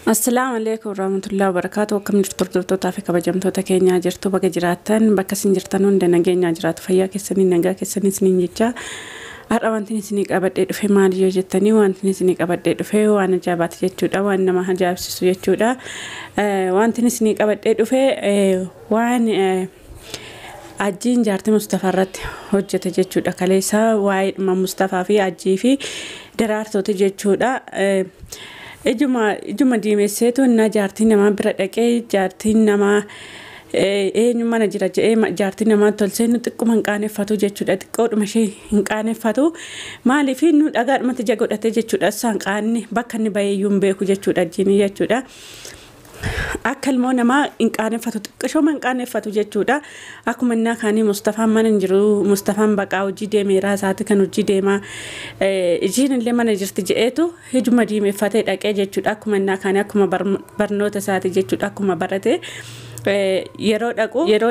Assalamu alaikum warahmatullahi wabarakatuh. Akkam jirtu hordoftoota fi kabajamtoota keenya jirtu bakka jiraattan bakka isin jirtan hunda nageenya jiraatu fayyaa keessanii nagaa keessanii isiniin jecha har'a wanti isinii qabadhee dhufe maali yoo jettanii wanti isinii qabadhee dhufe waan ajaa'ibaati jechuudha waan nama ajaa'ibsiisu jechuudha wanti isinii qabadhee dhufe waan ajjiin jaartii Mustafaa irratti hojjete jechuudha kaleessa waa'ee dhimma Mustafaa fi ajjii fi daraartooti jechuudha ijuma diimesseetu na jaartii nama bira dhaqee jaartii nama eenyu mana jira jedhee jaartii nama tolseen xiqquma hin qaaneffatu jechuudha xiqqoodhuma ishee hin qaaneffatu maaliif nu dhagaadhumatti jagodhate jechuudha isaan qaanni bakka inni baheeyyuu hin beeku jechuudha ajjiin jechuudha akka ilmoo namaa hin qaaneffatu xiqqishoma hin qaaneffatu jechuudha akkuma innaa kaanii Mustafaan mana hin jiru Mustafaan baqaa hojii deemeeraa isaati kan hojii deemaa ijiin illee mana jirti jedheetu ijuma diimeffatee dhaqee jechuudha akkuma innaa kaanii akkuma barnoota isaati jechuudha akkuma barate yeroo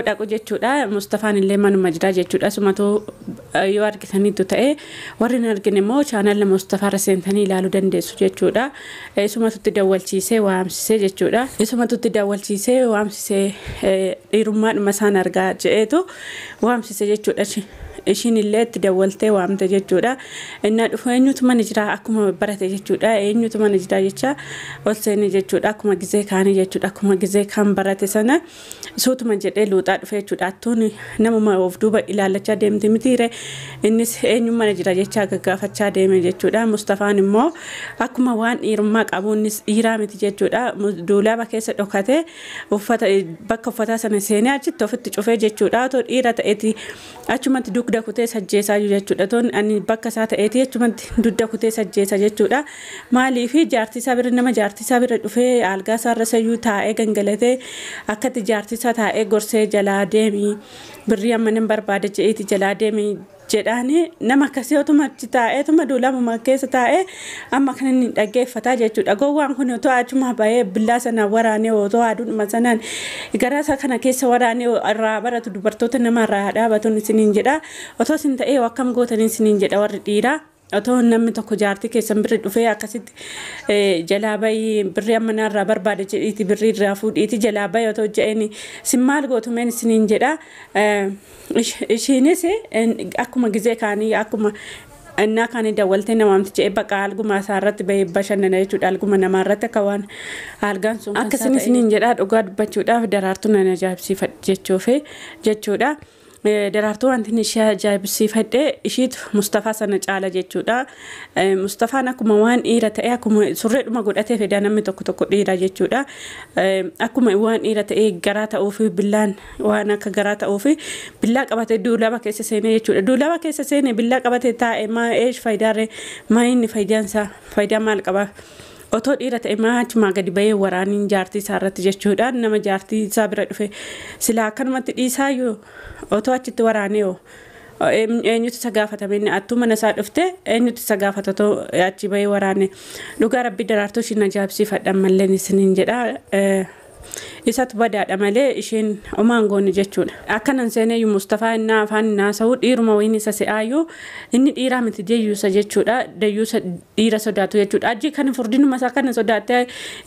dhaqu jechuudha Mustafaan illee manuma jira jechuudha sumatu yoo argitaniitu ta'e warri hin argine immoo chaanal Mustafaa seentanii ilaaluu dandeessu jechuudha sumatutti dawwalchiisee waamsisee jechuudha sumatutti dawwalchiisee waamsisee dhiirummaadhuma isaan argaa jedheetu waamsisee jechuudha ishiin illee itti dawwaltee waamte jechuudha innaa dhufu eenyutu mana jira akkuma barate jechuudha eenyutu mana jira jecha ol seeni jechuudha akkuma gizee kaanii jechuudha akkuma gizee kan barate sana suutuma jedhee luuxaa dhufe jechuudha attuun namuma of duuba ilaallachaa deemti mitiire innis eenyu mana jira jecha gaggaafachaa deeme jechuudha Mustafaan immoo akkuma waan dhiirummaa qabu innis dhiiraa miti jechuudha duulaaba keessa dhokate bakka uffataa sana seenee achitti ofitti cufee jechuudha otoo dhiira ta'eeti achumatti dugda kutee sajjeesaa jechuudha toon ani bakka isaa ta'eeti achumatti dugda kutee sajjeesa jechuudha maaliif jaartii isaa bira nama jaartii isaa bira dhufee algaa isaarra sayyuu taa'ee gangalatee akkatti jaartii isaa taa'ee gorsee jalaa deemii birrii amma nan barbaada jedheeti jalaa deemii jedhaani nama akkasii otuma achi taa'eetuma duulama keessa taa'ee amma kan inni dhaggeeffataa jechuudha gowwaan kun otoo achuma bahee billaa sana waraanee otoo aduudhuma sanaan garaasa kana keessa waraanee irraa baratu dubartoota nama irraa dhaabatuun isiniin jedha otoo isin ta'ee akkam gootanii isiniin jedha warri dhiiraa otoo namni tokko jaartii keessan bira dhufee akkasitti jalaa bayii birrii amma narraa barbaada jedhiiti birrii irraa fuudhiiti jalaa bayii otoo jedheni sin maal gootumeen isiniin jedha ishiinis akkuma gizee kaanii akkuma innaa kaanii dawwaltee namaamti jedhee baqa alguma isaa irratti bahee bashannana jechuudha alguma namaa irratti akka waan algaan sun akkasiin isiniin jedha dhugaa dubbachuudhaaf daraartuu nan ajaa'ibsiifadhe jechuudha daraartuu wanti ishee ajaa'ibsiifadhe ishiitu Mustafaa sana caala jechuudha Mustafaan akkuma waan dhiira ta'e akkuma surreedhuma godhatee fedha namni tokko dhiira jechuudha akkuma waan dhiira ta'e garaa ta'uu fi billaan waan akka garaa ta'uu fi billaa qabatee duulaba keessa seenee jechuudha duulaba keessa seenee billaa qabatee taa'e maa eesh faayidaaree maa inni faayidaansaa faayidaa maal qaba otoo dhiira ta'e maachuma gadi bahee waraaniin jaartii isaa irratti jechuudha nama jaartii isaa bira dhufe silaa akkanumatti dhiisaayyuu otoo achitti waraanee eenyutu isa gaafatame attuma mana isaa dhufte eenyutu isa gaafata otoo achi bahee waraane dhugaa rabbi daraartuu ishiin ajaa'ibsiifadhan malleen isiniin jedha isatu badaadha malee isheen omaan goone jechuudha akkanan seeneeyyu Mustafaa innaa afaan naasa'u dhiiruma wayin isa se'aayyuu inni dhiiraa miti deeyyuusa jechuudha deeyyuusa dhiira sodaatu jechuudha ajji kan furdinuma isaa kana sodaatte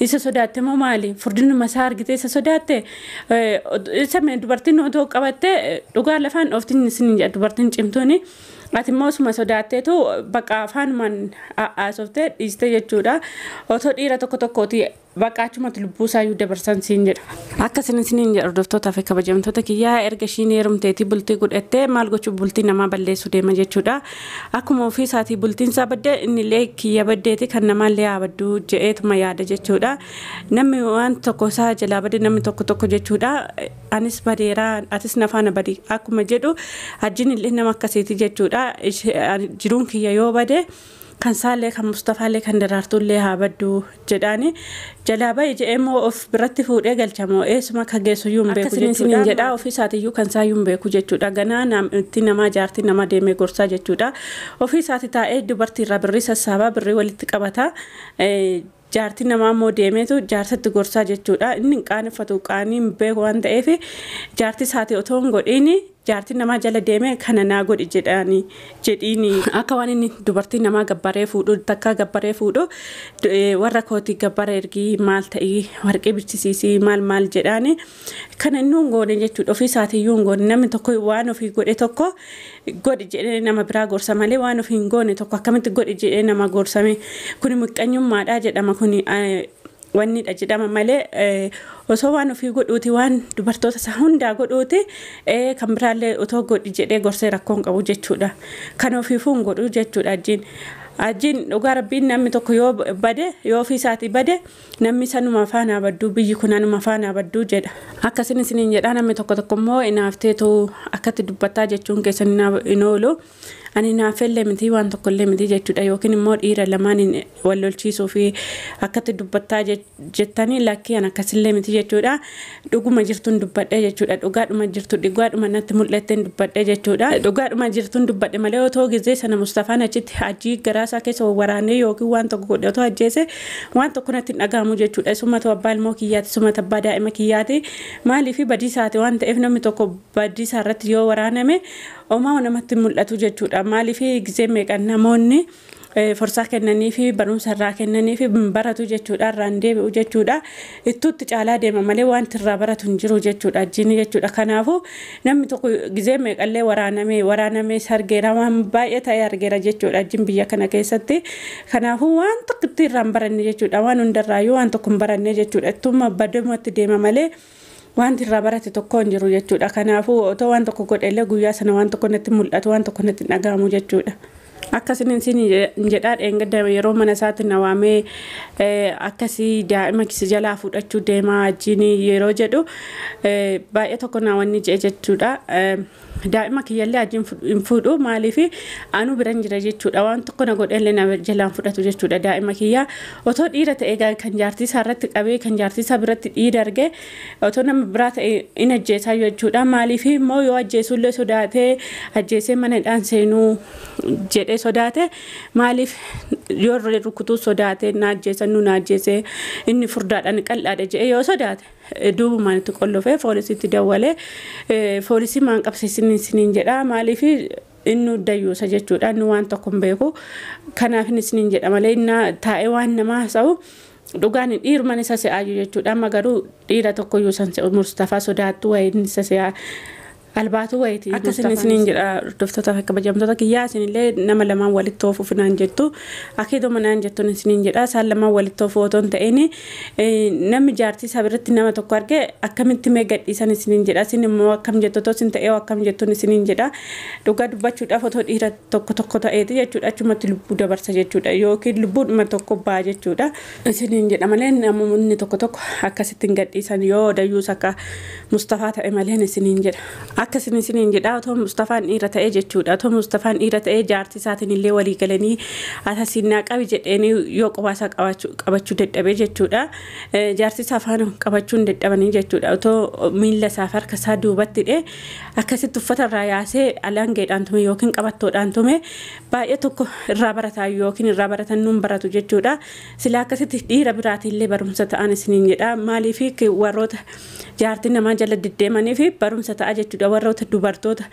isa sodaatte moo maali furdinuma isaa argite isa sodaatte isa dubartiin otoo qabatte dhugaa lafaan oftiin isiniin jedha dubartiin cimtuuni ati immoo osuma sodaatteetu baqa afaanumaan haasoftee dhiiste jechuudha otoo dhiira tokkooti baqaachumatti lubbuu isaayyuu dabarsan siin jedha akkasiin isiniin jedha hordoftootaa fi kabajamtoota kiyyaa erga ishiin heerumteetii bultii godhattee maal gochuu bultii namaa balleessuu deema jechuudha akkuma ofii isaatii bultiin isaa baddee innillee kiyya baddeeti kan namaallee haabaddu jedheetuma yaada jechuudha namni waan tokko isaa jalaa badde namni tokko jechuudha anis badeeraa atis nafaana badii akkuma jedhu ajjiin illee nama akkasiiti jechuudha jiruun kiyya yoo bade kan saalee kan Mustafaalee kan daraartuullee haabaddu jedhaani jalaa bayii jedheemoo of biratti fuudhee galchamoo eessuma akka geessuyyuu hin beeku jechuudha jedha ofii isaatiiyyuu kan isaayyuu hin beeku jechuudha ganaa namti namaa jaartii nama deemee gorsaa jechuudha ofii isaati taa'ee dubartii irraa birrii sassaabaa birrii walitti qabata jaartii namaa moo deemeetu jaarsatti gorsaa jechuudha inni qaaneffatu qaanii hin beeku waan ta'eef jaartii isaati otoo hin godhiini jaartii namaa jala deeme kana naa godhi jedhiini akka waan inni dubartii namaa gabbaree fuudhu takka gabbaree fuudhu warra kootii gabbara ergii maal ta'ii warqee bichisiisii maal jedhaani kana inni hungoone jechuudha ofii isaatiiyyuu hungoone namni tokko waan ofii godhe tokko godhi jedhee nama biraa gorsa malee waan ofii hin goone tokko akkamitti godhi jedhee nama gorsame kuni muqqanyummaadha jedhama kuni wanni dha jedhama malee osoo waan ofii godhuuti waan dubartoota isaa hundaa godhuuti kan biraallee otoo godhi jedhee gorsee rakkoon qabu jechuudha kan ofiifuu hin godhu jechuudha ajjiin dhugaa rabbiin namni tokko yoo bade yoo ofii isaatii bade namni sanuma faana badduu biyyi kun anuma faana badduu jedha akkasin isiniin jedha namni tokko immoo inaafteetu akkatti dubbataa jechuun keessan hin oolu ani naafellee miti waan tokkollee miti jechuudha yookiin immoo dhiira lamaan wal lolchiisuu fi akkatti dubbataa jettanii lakkii an akkasillee miti jechuudha dhuguma jirtuun dubbadhee jechuudha dhugaadhuma jirtu dhugaadhuma natti mul'atteen dubbadhee jechuudha dhugaadhuma jirtuun dubbadhe malee otoo gizee sana Mustafaan achitti ajjii garaasaa keessa waraanee yookiin waan tokko godhe otoo ajjeese waan tokko natti dhagahamu jechuudha sumatu abbaa ilmoo kiyyaati sumata abbaa daa'ima kiyyaati maaliif badiisaati waan ta'eef namni tokko badiisaa irratti yoo waraaname omaa namatti mul'atu jechuudha maaliif gizee meeqan namoonni forsaa kennanii fi barumsa irraa kennanii fi baratu jechuudha irraan deebi'u jechuudha ittuutti caalaa deema malee wanti irraa baratu hin jiru jechuudha ajjiin jechuudha kanaafuu namni tokko gizee meeqallee waraanamee sargeera waan baay'ee ta'ee argeera jechuudha ajjiin biyya kana keessatti kanaafuu waan tokko irraan baranne jechuudha waan hundarraayyuu waan tokko hin baranne jechuudha ittuma badumatti deema malee wanti irraa barate tokko hin jiru jechuudha kanaafuu otoo waan tokko godhellee guyyaa sana waan tokko natti mul'atu waan tokko natti dhagahamu jechuudha akkasin isin jedhaa dheengadda yeroo mana isaatti nawaamee akkasii daa'ima kisi jalaa fudhachuu deemaa ajjiin yeroo jedhu baay'ee tokko naawwanni jechuudha daa'ima kiyyallee ajjiin hin fuudhu maaliif anu biran jira jechuudha waan tokko na godhellee na jalaan fudhatu jechuudha daa'ima kiyya otoo dhiira ta'e kan jaartii isaa irratti qabee kan jaartii isaa biratti dhiira arge otoo nama biraa ta'e in ajjeesaa jechuudha maaliif immoo yoo ajjeesullee sodaatee ajjeesee manadhaan seenuu jedhee sodaate maaliif yoo rukutuu sodaate na ajjeesan nu na ajjeesee inni furdaadhaan qal'aadha jedhee yoo sodaate duubumaan itti qollofee poolisiitti dawwalee poolisii maan qabsiisin isiniin jedha maaliif inni dayyuusa jechuudha inni waan tokko hin beeku kanaaf isiniin jedha malee inni taa'ee waan nama haasa'u dhugaan dhiiruma isa se'aayu jechuudha amma garuu dhiira tokkoyyuu san se'u Mustafaa sodaattu wayii isa se'aa albaatu wayitii akkasin isiniin jedha hordoftoota kabajamtoota kiyyaa isinillee nama lamaan walitti oofuuf naan jettu akiiduma naan jettuun isiniin jedha isaan lamaan walitti oofuu otoo hin ta'in namni jaartii isaa biratti nama tokko arge akkamitti mee gadhiisan isiniin jedha isin immoo akkam jettu otoo isin ta'ee akkam jettuun isiniin jedha dhugaa dubbachuudhaaf otoo dhiira tokko ta'eeti jechuudha achumatti lubbuu dabarsa jechuudha yookiin lubbuudhuma tokko ba'a jechuudha isiniin jedha malee namoonni tokko akkasitti hin gadhiisan yoo dayyuus akka Mustafaa ta'e malee isiniin jedha akkasin isiniin jedha otoo Mustafaan dhiira ta'e jechuudha otoo Mustafaan dhiira ta'e jaartii isaatiin illee walii galanii asasinnaa qabi jedheeni yoo qubaasaa qabachuu dadhabee jechuudha jaartii isaa faana qabachuu hin dadhabanii jechuudha otoo miilla isaa harka isaa duubatti dhee akkasitti uffata irraa yaasee alangeedhaan tume yookiin qabattoodhaan tume baay'ee tokko irraa barataa yookiin irraa baratan nuun baratu jechuudha sila akkasitti dhiira biraatillee barumsa ta'an isiniin jedha maaliif warroota jaartii namaa jala deddeemanii fi barumsa ta'a jechuudha warroota dubartoota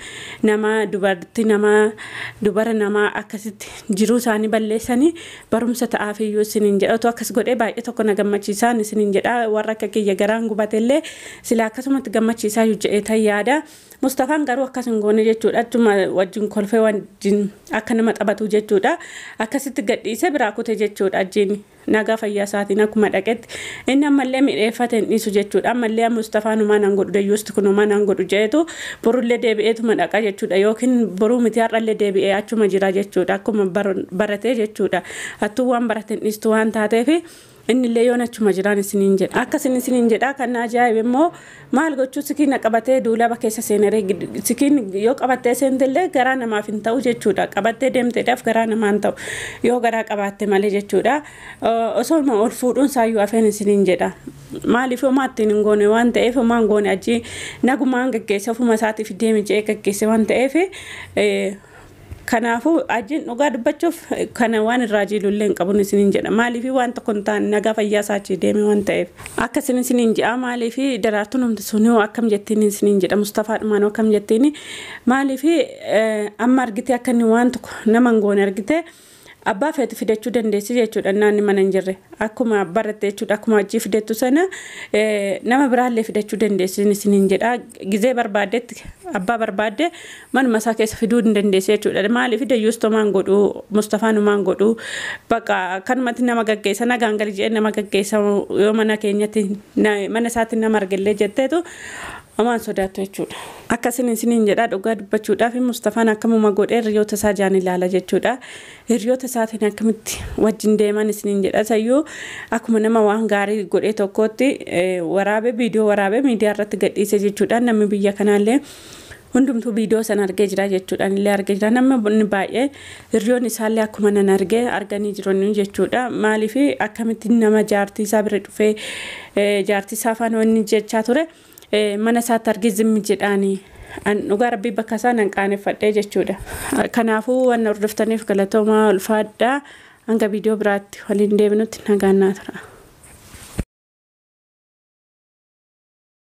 nama dubartii nama dubara nama akkasitti jiruu isaanii balleessanii barumsa ta'aaf iyyuu isiniin jedha otoo akkas godhee baay'ee tokko na gammachiisaan isiniin jedha warra akka kiyya garaan gubatellee sila akkasumatti gammachiisaa jedhee ta'e yaada Mustafaan garuu akkas hin goone jechuudha achuma wajjin kolfee wajjin akka nama taphatu jechuudha akkasitti gadhiisee biraa kute jechuudha ajjiin nagaa fayyaa isaatiin akkuma dhaqetti inni ammallee miidheeffate hin dhiisu jechuudha ammallee Mustafaan umaan an godhu dayyuusti kun umaan an godhu jeetu borullee deebi'eetuma dhaqa jechuudha yookiin boruu miti har'allee deebi'ee achuma jira jechuudha akkuma baratee jechuudha hattuu waan barate hin dhiistu waan taateef inni illee yoon achuma jiraan isiniin jedha akkasin isiniin jedha kan ajaa'ibe immoo maal gochuu sikiina qabatee duulaba keessa seeneree sikiin yoo qabattee seentellee garaa namaaf hin ta'u jechuudha qabattee deemteedhaaf garaa namaan ta'u yoo garaa qabaatte malee jechuudha osoo ol fuudhuun saayyuu afeen isiniin jedha maaliif homaattiin hin goone waan ta'eef homaan goone ajii nagumaan gaggeessa ofuma isaatiif deemi jedhee gaggeesse waan ta'eef Kanaafuu ajiin dhugaa dubbachuuf kana waan irraa jiilullee hin qabuun isiniin jedha. Maaliif waan tokko hin taane nagaa fayyaa isaachii deeme waan ta'eef. Akka isiniin jedha maaliif daraartuun humti sunii akkam jettiin isiniin jedha Mustafaadhumaan akkam jettiin maaliif amma argite akka inni waan tokko nama hin goone argite. Abbaa feeti fidachuu dandeessi jechuudha naanni mana hin jirre akkuma baratte jechuudha akkuma ajii fidettu sana nama biraallee fidachuu dandeessi isiniin jedha gizee barbaadetti abbaa barbaadde manuma isaa keessa fiduu hin dandeessi jechuudha maaliif dayyuustomaan godhu Mustafaanumaan godhu baqa kanumatti nama gaggeessa nagaan gali jedhee nama gaggeessa yoo mana keenyatti mana isaatti nama argellee jetteetu amaan sodaattu jechuudha. Akkasiin isiniin jedha dhugaa dubbachuudhaaf Mustafaan akkamuma godhee hiriyoota isaa jaan ilaala jechuudha. Hiriyoota isaatiin akkamitti wajjin deeman isiniin jedha sayyuu akkuma nama waan gaarii godhee tokkotti waraabee viidiyoo waraabee miidiyaa irratti gadhiise jechuudha. Namni biyya kanaallee hundumtuu viidiyoo san argee jira jechuudhaan illee argee jira. Namni baay'ee hiriyoon isaallee akkuma nan arganii jiran jechuudha. Maaliif akkamitti nama jaartii isaa bira dhufee jaartii isaa afaan wanni jechaa ture. Mana isaatti argee zimmi jedhaanii dhugaa rabbii bakka isaa nan qaaneffadhee jechuudha. Kanaafuu waan hordoftaniif galatoomaa ulfaadhaa hanga viidiyoo biraatti waliin deebinutti nagaan naa tura.